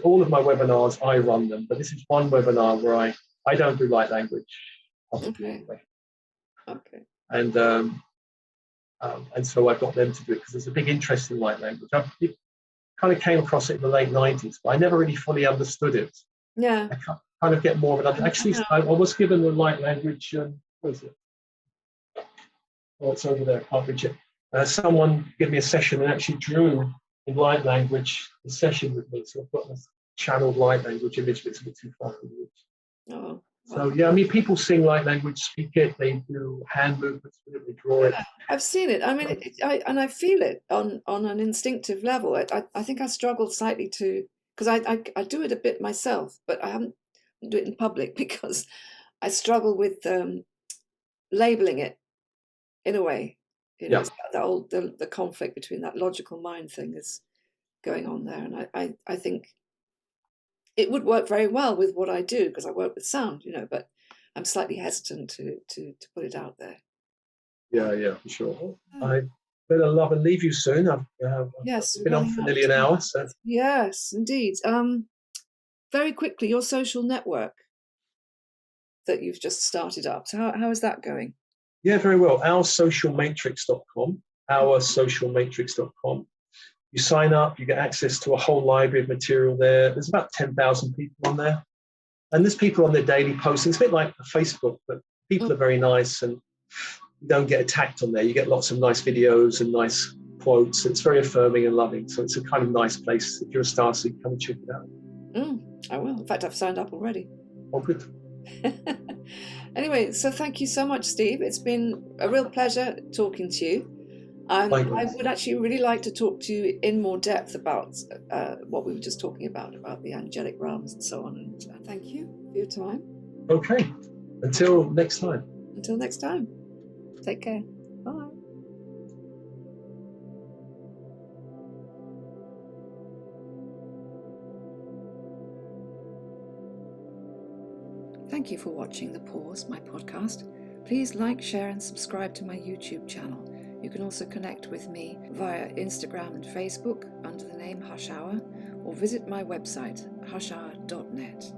All of my webinars, I run them, but this is one webinar where I don't do light language. Okay. Okay. And so I got them to do it because there's a big interest in light language. I kind of came across it in the late 90s, but I never really fully understood it. Yeah. I kind of get more of it. Actually, I was given the light language. Where is it? Oh, it's over there. I can't reach it. Someone gave me a session and actually drew in light language the session with me. So I've got this channeled light language image, but it's a bit too far from the image. Oh. So yeah, I mean, people sing light language, speak it, they do hand movements with it, they draw it. I've seen it. I mean, I feel it on an instinctive level. I think I struggle slightly to, because I do it a bit myself, but I haven't do it in public because I struggle with labeling it in a way. You know, it's the conflict between that logical mind thing is going on there, and I think it would work very well with what I do because I work with sound, you know, but I'm slightly hesitant to put it out there. Yeah, for sure. I better love and leave you soon. I've been on for nearly an hour. So. Yes, indeed. Very quickly, your social network that you've just started up. So how is that going? Yeah, very well. Oursocialmatrix.com. Oursocialmatrix.com. You sign up, you get access to a whole library of material there. There's about 10,000 people on there. And there's people on their daily posting. It's a bit like Facebook, but people are very nice and you don't get attacked on there. You get lots of nice videos and nice quotes. It's very affirming and loving. So it's a kind of nice place. If you're a starseed, come and check it out. I will. In fact, I've signed up already. Oh, good. Anyway, so thank you so much, Steve. It's been a real pleasure talking to you. I would actually really like to talk to you in more depth about what we were just talking about the angelic realms and so on. And thank you for your time. Okay. Until next time. Until next time. Take care. Bye. Thank you for watching The Pause, my podcast. Please like, share and subscribe to my YouTube channel. You can also connect with me via Instagram and Facebook under the name Hush Hour, or visit my website, hushhour.net.